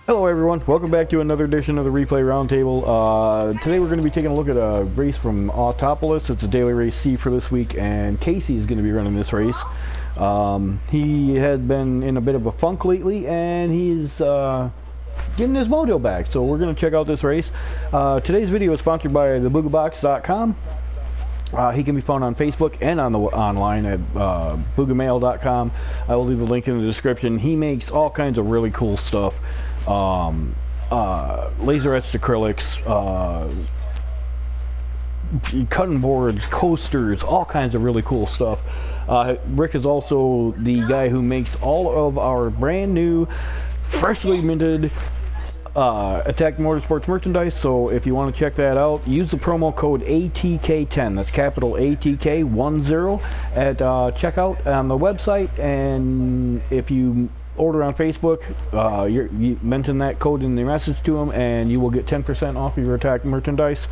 Hello everyone, welcome back to another edition of the Replay Roundtable. Today we're going to be taking a look at a race from Autopolis. It's a daily race C for this week, and Casey is going to be running this race. He has been in a bit of a funk lately, and he's getting his mojo back, so we're going to check out this race. Today's video is sponsored by theboogabox.com. He can be found on Facebook and on the online at boogamail.com. I will leave the link in the description. He makes all kinds of really cool stuff. Laser etched acrylics, cutting boards, coasters, all kinds of really cool stuff. Rick is also the guy who makes all of our brand new, freshly minted Attack Motorsports merchandise, so if you want to check that out, use the promo code ATK10, that's capital ATK10 at checkout on the website, and if you order on Facebook, you mention that code in the message to them and you will get 10% off of your Attack merchandise.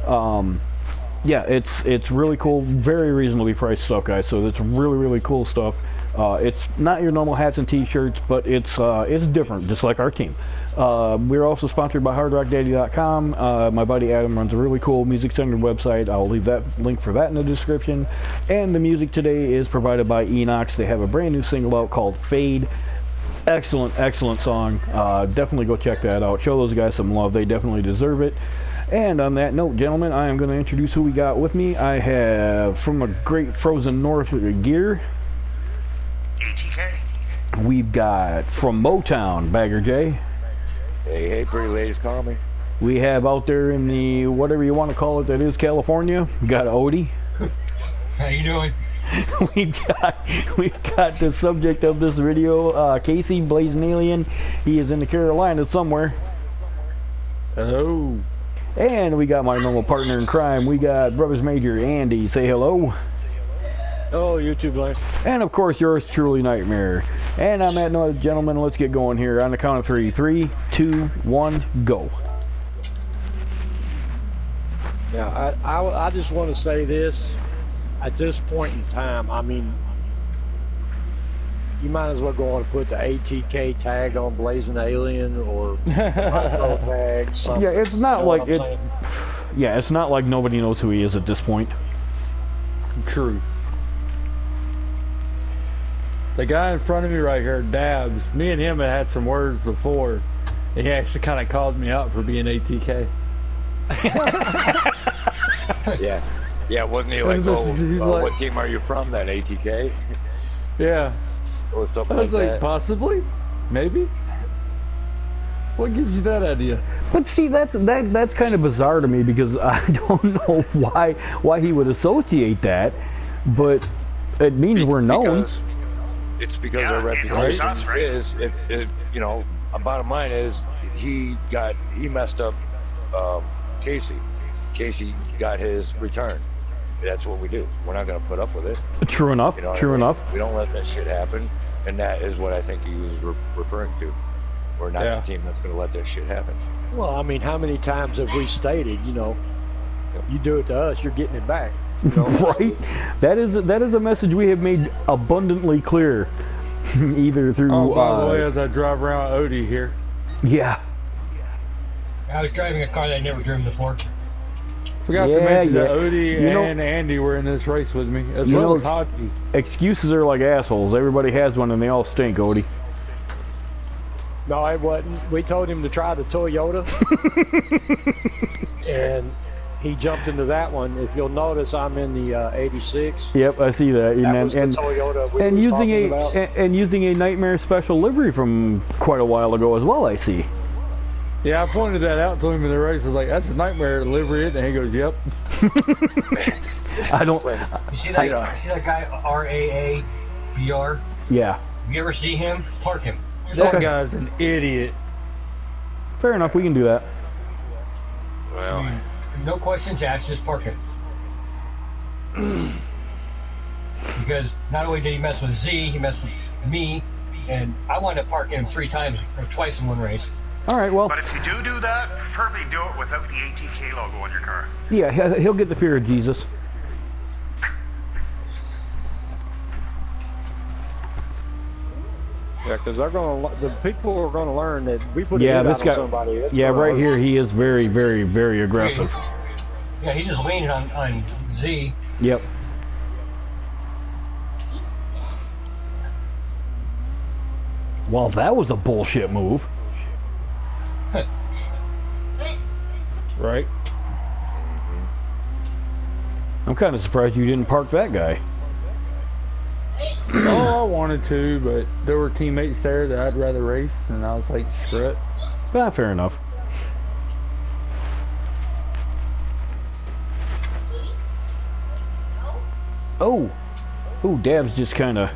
Yeah, it's really cool, very reasonably priced stuff, guys, so it's really cool stuff. It's not your normal hats and t-shirts, but it's different, just like our team. We're also sponsored by HardRockDaddy.com. My buddy Adam runs a really cool music-centered website. I'll leave that link for that in the description. And the music today is provided by Enox. They have a brand new single out called Fade. Excellent song. Definitely go check that out. Show those guys some love. They definitely deserve it. And on that note, gentlemen, I am going to introduce who we got with me. I have from a great frozen north gear, ATK. We've got from Motown, Bagger J. Hey, pretty ladies, call me. We have out there in the, whatever you want to call it, that is California, we got Odie. How you doing? We've got the subject of this video, Casey, Blazing Alien. He is in the Carolinas somewhere. Hello. And we got my normal partner in crime. We got Brothers Major, Andy. Say hello. Oh, YouTube live. And of course, yours truly, Nightmare. And on that note, gentlemen, let's get going here. On the count of 3. 3, 2, 1, go. Now, I just want to say this. At this point in time, I mean, you might as well go on and put the ATK tag on Blazing Alien or tag. Something. Yeah, it's not like it. Yeah, it's not like nobody knows who he is at this point. True. The guy in front of me right here, Dabs, me and him had some words before. He actually kind of called me out for being ATK. Yeah, wasn't he like, what team are you from then, ATK? Yeah. Or something I was like, that. possibly? Maybe? What gives you that idea? But see, that's kind of bizarre to me because I don't know why he would associate that, but it means we're known. It's because our reputation is, you know, bottom line is he messed up Casey. Casey got his return. That's what we do. We're not going to put up with it. True enough. You know True enough. We don't let that shit happen, and that is what I think he was referring to. We're not the team that's going to let that shit happen. Well, I mean, how many times have we stated, you know, you do it to us, you're getting it back. You know? Right? That is a message we have made abundantly clear, either through. Oh, by the way, as I drive around Odie here. Yeah. I was driving a car that I never driven before. Forgot to mention that Odie and Andy were in this race with me, as well as Hockey. Excuses are like assholes. Everybody has one and they all stink, Odie. No, it wasn't. We told him to try the Toyota, and he jumped into that one. If you'll notice, I'm in the 86. Yep, I see that. That was the Toyota and using a Nightmare special livery from quite a while ago as well, I see. Yeah, I pointed that out to him in the race. I was like, that's a Nightmare livery, and he goes, yep. I don't... You see that guy, RAABR? Yeah. If you ever see him, park him. That guy's an idiot. Fair enough, we can do that. Well, I mean, no questions asked, just park him. Because not only did he mess with Z, he messed with me, and I wanted to park him 3 times or twice in one race. All right, well. But if you do that, preferably do it without the ATK logo on your car. Yeah, he'll get the fear of Jesus. Yeah, because the people are gonna learn that we put a Yeah, hit this out guy. on somebody. It's Yeah, gonna right hurt. here he is very, very, very aggressive. Yeah, he's just leaning on Z. Yep. Well, that was a bullshit move. Right? I'm kind of surprised you didn't park that guy. Oh, I wanted to, but there were teammates there that I'd rather race, and I was like, screw it. Ah, fair enough. Oh. Ooh, Dab's just kind of...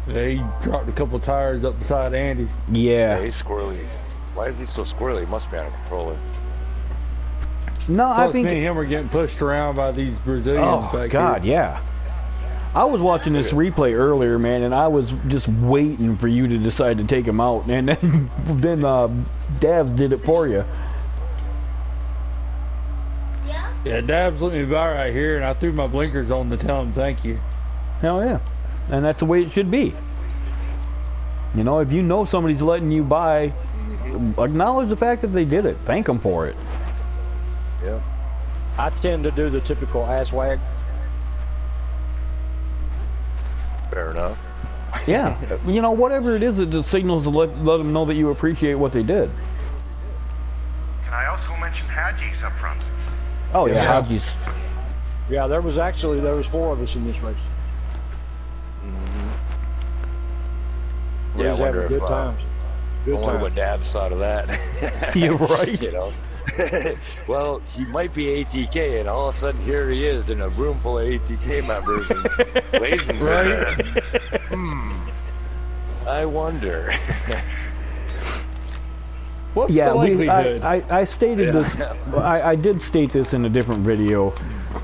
They dropped a couple tires up beside Andy. Yeah, Yeah. he's squirrely. Why is he so squirrely? He must be on a controller. No, I Plus, think... me and him were getting pushed around by these Brazilians Oh, back God, here. yeah. I was watching this replay earlier, man, and I was just waiting for you to decide to take him out, and then Dabs did it for you. Yeah, Dabs let me by right here, and I threw my blinkers on to tell him thank you. Hell yeah. And that's the way it should be. You know, if you know somebody's letting you by, acknowledge the fact that they did it. Thank them for it. Yeah. I tend to do the typical ass wag. Fair enough. Yeah. You know, whatever it is, it just signals to let them know that you appreciate what they did. Can I also mention Hadji's up front? Oh, yeah, Yeah. Hadji's. Yeah, there was 4 of us in this race. We Yeah, I was wonder having if, good times. I Good wonder times. what Dabs thought of that. You're right. You know? Well, he might be ATK, and all of a sudden here he is in a room full of ATK members and blazing. Right? I wonder. What's Yeah, the likelihood? I stated Yeah. this. I did state this in a different video,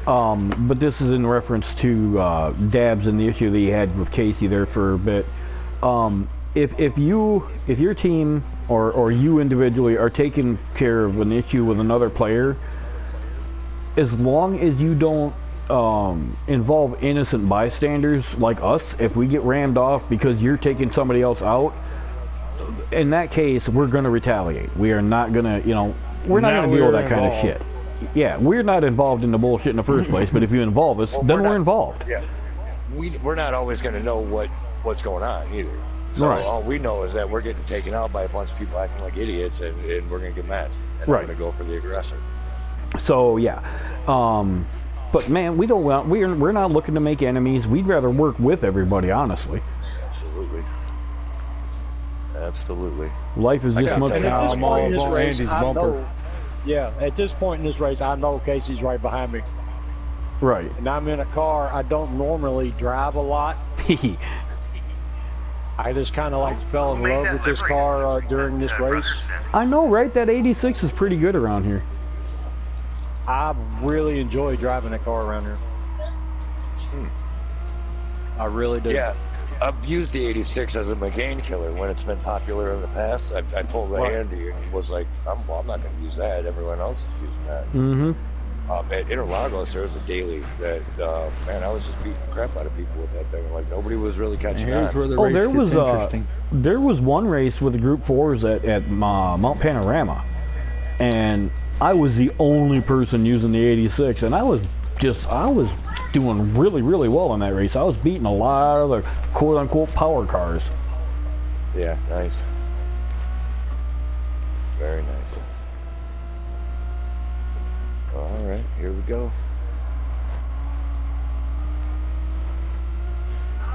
but this is in reference to Dabs and the issue that he had with Casey there for a bit. If your team or you individually are taking care of an issue with another player, as long as you don't involve innocent bystanders like us, if we get rammed off because you're taking somebody else out, in that case, we're going to retaliate. We are not going to, we're not going to deal with that kind of shit. Yeah, we're not involved in the bullshit in the first place, but if you involve us, Well, then we're involved. Yeah. We're not always going to know what's going on either. So Right. all we know is that we're getting taken out by a bunch of people acting like idiots, and we're going to get mad. And Right. we're going to go for the aggressor. So yeah, but man, we're not looking to make enemies. We'd rather work with everybody, honestly. Absolutely. Absolutely. Life is I just gotta much. tell And you, at this I'm point in all this on race, Andy's I bumper. know. Yeah, at this point in this race, I know Casey's right behind me, Right. and I'm in a car I don't normally drive a lot. I just kind of fell in Who made love that with this livery car during that, this brother race. sent? I know, right? That 86 is pretty good around here. I really enjoy driving that car around here. I really do. Yeah. I've used the 86 as a McCain killer when it's been popular in the past. I told Right. Andy and was like, I'm not going to use that. Everyone else is using that. Mm-hmm. At Interlagos, there was a daily that, man, I was just beating the crap out of people with that thing. Like, nobody was really And catching here's on. where the Oh, race there gets was interesting. there was one race with the Group 4s at Mount Panorama, and I was the only person using the 86, and I was doing really, really well in that race. I was beating a lot of the quote-unquote power cars. Yeah, nice. Very nice. All right, here we go.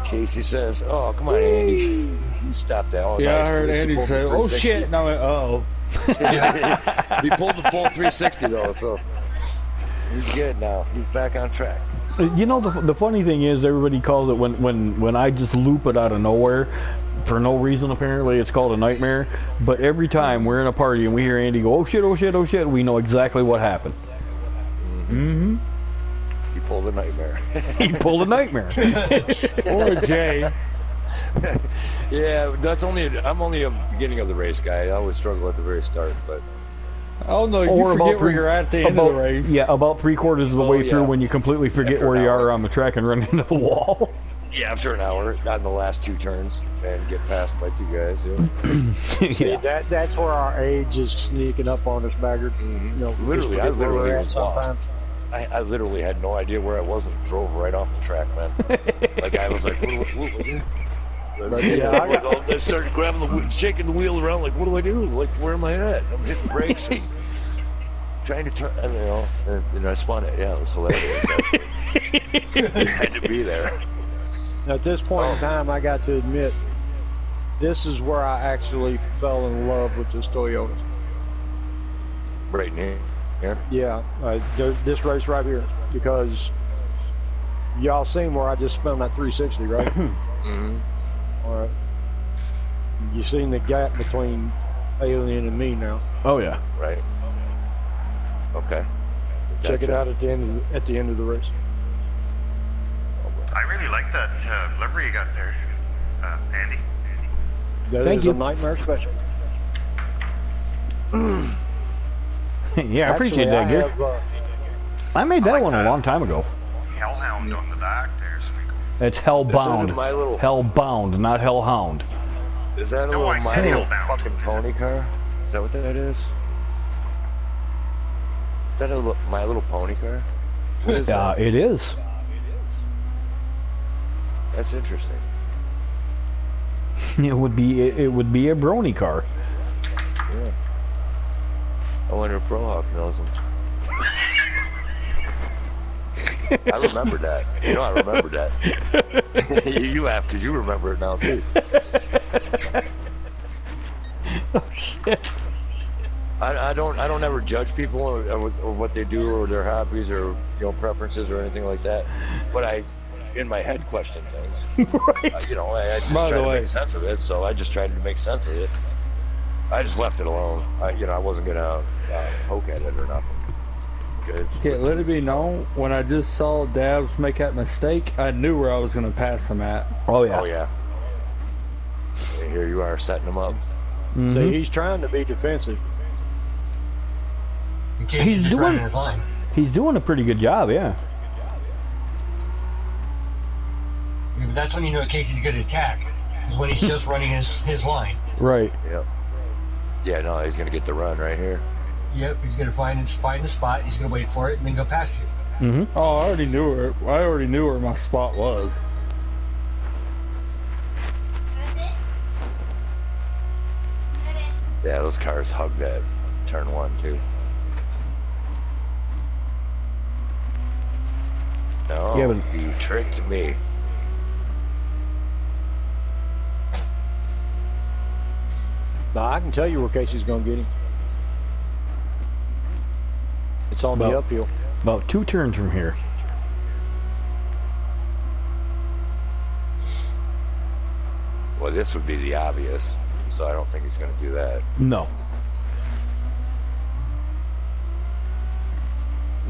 Casey says, "Oh, come on, Andy, you stop that." Oh, Yeah, nice. I heard At least Andy he pulled the say, "Oh 360." shit!" And I went, "Uh-oh." He pulled the full 360 though, so he's good now. He's back on track. You know, the funny thing is, everybody calls it when I just loop it out of nowhere, for no reason apparently, it's called a nightmare. But every time we're in a party and we hear Andy go, "Oh shit, oh shit, oh shit," we know exactly what happened. Mm-hmm. He pulled a nightmare. He pulled a nightmare. Or a J. Yeah, I'm only a beginning of the race guy. I always struggle at the very start, but Oh no, you Or forget about where you're at the end of the race. Yeah, about 3/4 of the Oh, way through yeah. when you completely forget After where an you hour. are on the track and run into the wall. Yeah, after an hour, got in the last 2 turns and get passed by 2 guys. Yeah. See, that's where our age is sneaking up on us, Baggert. You know, Literally, I literally was sometimes. lost. I literally had no idea where I was and drove right off the track, man. Like I was like, what I started grabbing the wheel, shaking the wheel around, like, what do I do? Like, where am I at? I'm hitting brakes and trying to turn, and, you know, and I spun it. Yeah, it was hilarious. I had to be there. At this point in time, I got to admit, this is where I actually fell in love with this Toyota. Right near here? Yeah, this race right here, because y'all seen where I just spun that 360, right? Mm-hmm. All right. You seen the gap between Alien and me now. Oh yeah. Right. Okay. Check it out at the end of the race. I really like that livery you got there, Andy. That is a Nightmare special. Yeah, I appreciate that, Gear. I made that one a long time ago. Hellhound on the back there. So It's Hellbound. Hellbound, not Hellhound. Is that a No, little I said My Little Hellbound. fucking pony car? Is that what that is? Is that a My Little Pony car? What is that? It is. That's interesting. It would be a brony car. Yeah. I wonder if Brohawk knows him. I remember that. You know, I remember that. You laugh because you remember it now too. Oh shit. I don't ever judge people or what they do or their hobbies or preferences or anything like that. But I, in my head, question things. Right. I just tried to make sense of it. So I just tried to make sense of it. I just left it alone. I wasn't gonna poke at it or nothing. Good. Okay, let it be known, when I just saw Dabs make that mistake, I knew where I was going to pass him at. Oh yeah. Oh yeah. And here you are setting him up. Mm-hmm. See, he's trying to be defensive. He's just running his line. He's doing a pretty good job, yeah. Yeah, but that's when you know Casey's good at attack, is when he's just running his line. Right. Yep. Yeah, no, he's gonna get the run right here. Yep, he's gonna find the spot. He's gonna wait for it and then go past you. Mm-hmm. Oh, I already knew where my spot was. Yeah, those cars hug that turn 1 too. No, Yeah, but you tricked me. Now, I can tell you where Casey's going to get him. It's on the uphill. about 2 turns from here. Well, this would be the obvious, so I don't think he's going to do that. No.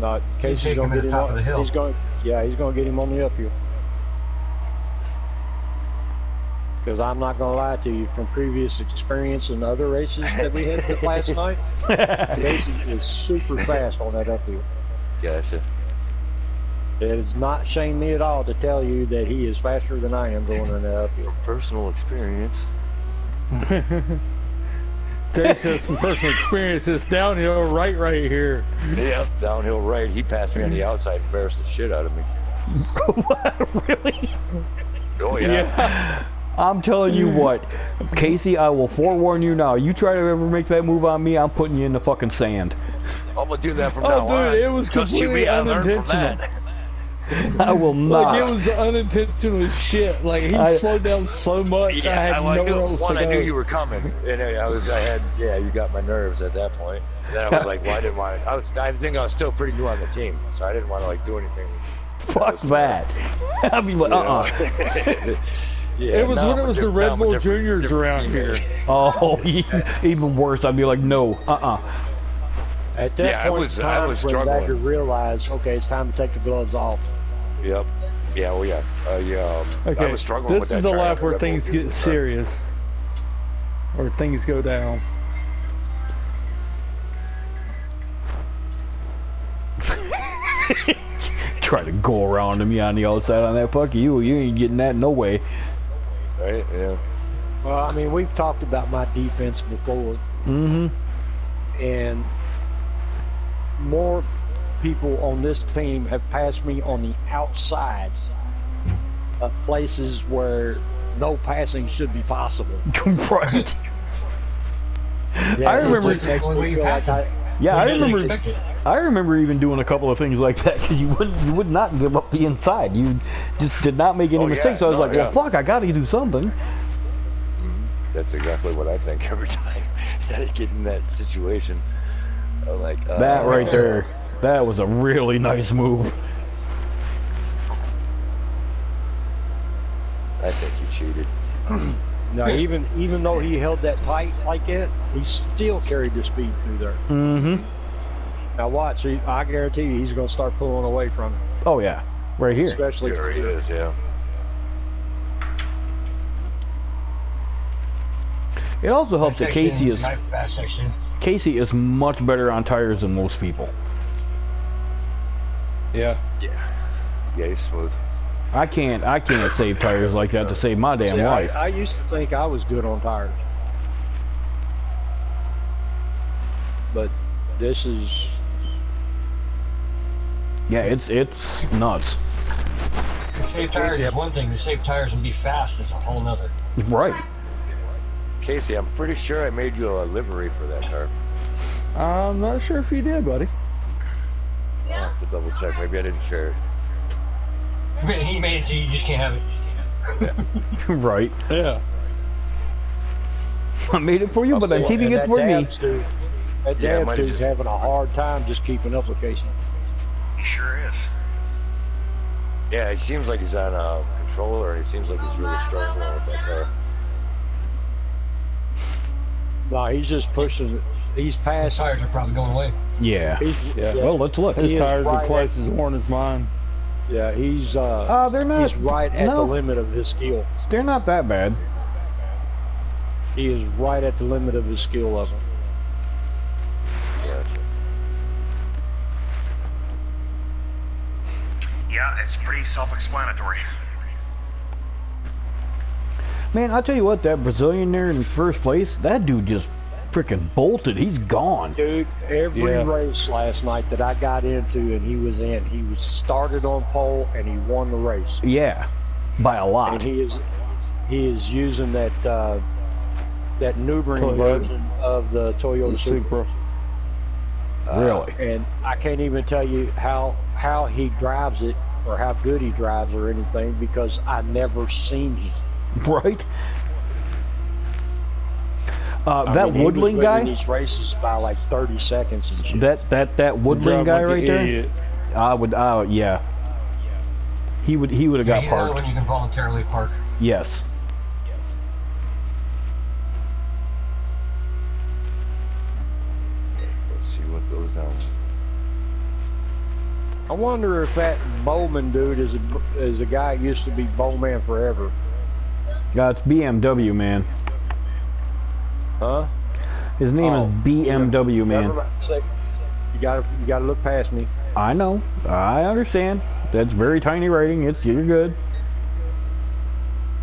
No, Casey's going to get him top of the hill. He's going to get him on the uphill. Because I'm not going to lie to you, from previous experience in other races that we had last night, Casey is super fast on that uphill. Gotcha. It does not shame me at all to tell you that he is faster than I am going on that uphill. Personal experience. Jason has some personal experience. This downhill right here. Yep, downhill right. He passed me on the outside, embarrassed the shit out of me. What? Really? Oh yeah. I'm telling you what, Casey, I will forewarn you now. You try to ever make that move on me, I'm putting you in the fucking sand. I'm gonna do that from now on. Oh, dude, it was Trust you completely me, I learned from unintentional. that. I will not. Like, it was unintentional shit. Like, he slowed down so much, Yeah, I had nowhere else to go. I knew you were coming, and you got my nerves at that point. And then I was like, well, I didn't want to. I think I was still pretty new on the team, so I didn't want to do anything. Fuck that. I'll be like, Yeah, it was when it was the Red Bull Juniors around here. Oh, even worse. I'd be like, no, At that point in time, when Badger realized, okay, it's time to take the gloves off. Yep. Yeah, well, yeah. Okay, I was struggling with this that. is the life where things get serious. Or things go down. Try to go around me on the outside on that. Fuck you. You ain't getting that no way. Right? Yeah. Well, I mean, we've talked about my defense before. Mm-hmm. And more people on this team have passed me on the outside of places where no passing should be possible. Right. Yeah, I remember. I remember even doing a couple of things like that because you would not give up the inside. You just did not make any mistakes. So I was well, fuck, I got to do something. That's exactly what I think every time that I get in that situation. I'm like that right there. That was a really nice move. I think you cheated. Now, even though he held that tight like that, he still carried the speed through there. Mm-hmm. Now watch, I guarantee you he's going to start pulling away from it. Oh yeah, right here. Especially there he is, yeah. It also helps that Casey is much better on tires than most people. Yeah. Yeah. Yeah, he's smooth. I can't save tires like that to save my damn life. I used to think I was good on tires, but this is. Yeah, it's nuts. To save tires is one thing. To save tires and be fast is a whole nother. Right. Casey, I'm pretty sure I made you a livery for that car. I'm not sure if you did, buddy. I'll have to double check. Maybe I didn't share it. He made it so you just can't have it. Yeah. Right. Yeah. I made it for you, but I'm keeping it for me. That damn dude's having a hard time just keeping up with Casey. He sure is. Yeah, he seems like he's on a controller, and he seems like he's really struggling with that car. No, he's just pushing. He's past. His tires are probably going away. Yeah. Yeah. Well, let's look. His tires are twice as worn as mine. Yeah, he's they're not. He's right at the limit of his skill. They're not that bad. He is right at the limit of his skill level. Yeah, it's pretty self-explanatory. Man, I'll tell you what, that Brazilian there in first place, that dude just freaking bolted. He's gone. Dude, every race last night that I got into and he was in, he was started on pole and he won the race. Yeah, by a lot. And he is using that Nürburgring version of the Toyota Supra. Really? And I can't even tell you how he drives it or how good he drives or anything because I never seen him. Right? That Woodling guy. These races by like 30 seconds and shit. That Woodling guy right there. I would. Yeah. He would have got parked. When you can voluntarily park. Yes. Let's see what goes down. I wonder if that Bowman dude is a guy who used to be Bowman forever. Yeah, it's BMW, man. Huh? His name is BMW, man. You gotta look past me. I know. I understand. That's very tiny writing. You're good.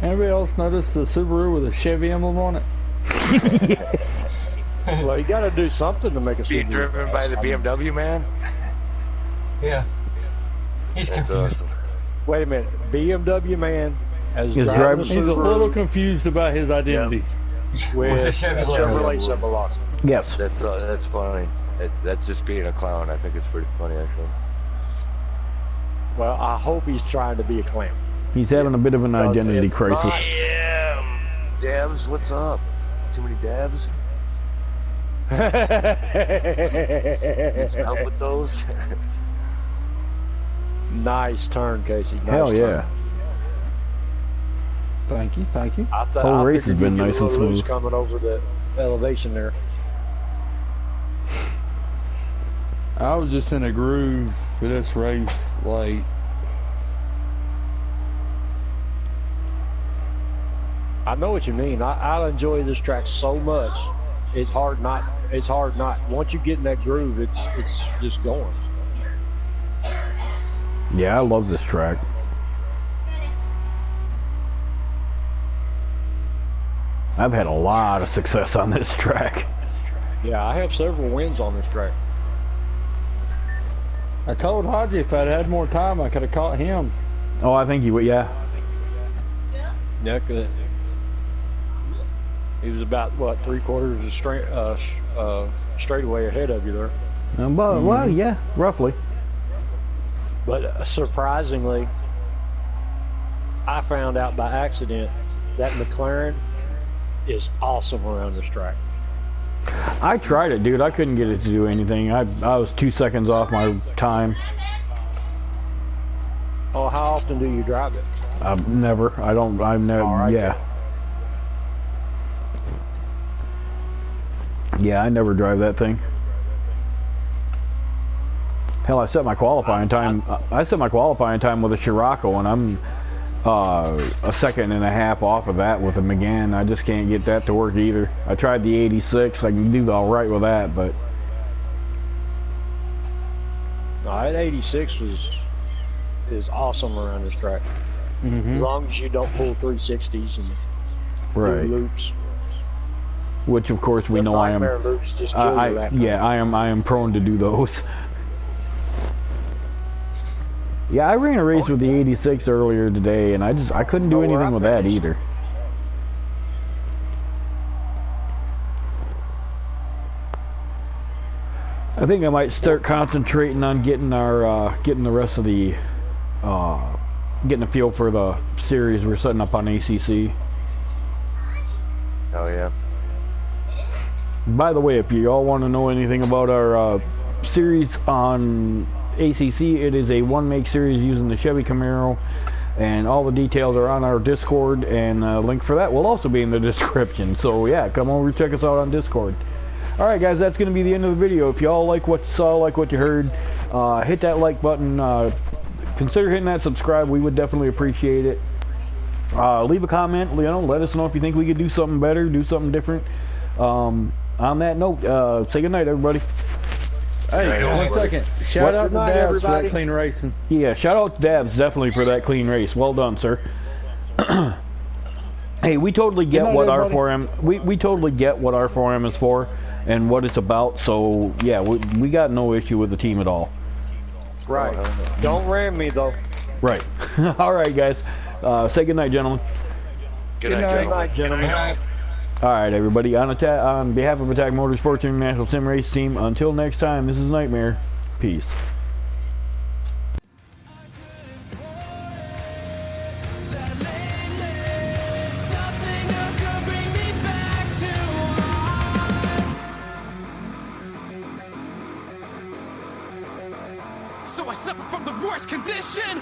Anybody else notice the Subaru with a Chevy emblem on it? Well, you gotta do something to make a Being Subaru. driven by the BMW man? Yeah. He's confused. Awesome. Wait a minute. BMW man is He's driving a He's a Subaru little confused about his identity. with a Chevrolet Yeah. symbol on it. Yes. That's funny. That's just being a clown. I think it's pretty funny, actually. Well, I hope he's trying to be a clown. He's having a bit of an identity crisis. Yeah. Dabs, what's up? Too many dabs? Need some help with those? Nice turn, Casey. Nice Hell yeah. turn. Thank you, thank you. Whole race has been nice and smooth. Coming over the elevation there. I was just in a groove for this race, like. I know what you mean. I enjoy this track so much. It's hard not. Once you get in that groove, it's just going. Yeah, I love this track. I've had a lot of success on this track. Yeah, I have several wins on this track. I told Haji if I'd had more time, I could have caught him. Oh, I think you would, yeah. Yeah, he was about, what, 3/4 of straightaway ahead of you there. But, well, yeah, roughly. But surprisingly, I found out by accident that McLaren is awesome around this track. I tried it, dude. I couldn't get it to do anything. I was 2 seconds off my time. Oh, how often do you drive it? Never. I've never. Right, yeah. Yeah, I never drive that thing. Hell, I set my qualifying time. I set my qualifying time with a Scirocco, and I'm a second and a half off of that with a Megane. I just can't get that to work either. I tried the 86. I can do all right with that, but no, that 86 is awesome around this track. As long as you don't pull 360s and right loops. Which, of course, we know I am. Loops just kill you that yeah, I am prone to do those. Yeah, I ran a race with the 86 earlier today, and I couldn't do anything with that either. I think I might start concentrating on getting our getting the rest of the getting a feel for the series we're setting up on ACC. Oh yeah. By the way, if you all want to know anything about our series on ACC, it is a one-make series using the Chevy Camaro, and all the details are on our Discord, and a link for that will also be in the description. So yeah, come over and check us out on Discord. Alright guys, that's going to be the end of the video. If y'all like what you saw, like what you heard, hit that like button, consider hitting that subscribe. We would definitely appreciate it. Leave a comment, you know, let us know if you think we could do something better, do something different. On that note, say goodnight, everybody. Hey, 1 second. Shout out to Dabs for that clean racing. Yeah, shout out to Dabs definitely for that clean race. Well done, sir. Hey, we totally get what our 4M we totally get what our 4M is for and what it's about. So yeah, we got no issue with the team at all. Right. Don't ram me though. Right. All right, guys. Say goodnight, gentlemen. Good night, gentlemen. All right, everybody. On behalf of Attack Motorsports International Sim Race Team, until next time, this is Nightmare. Peace. So I suffer from the worst condition.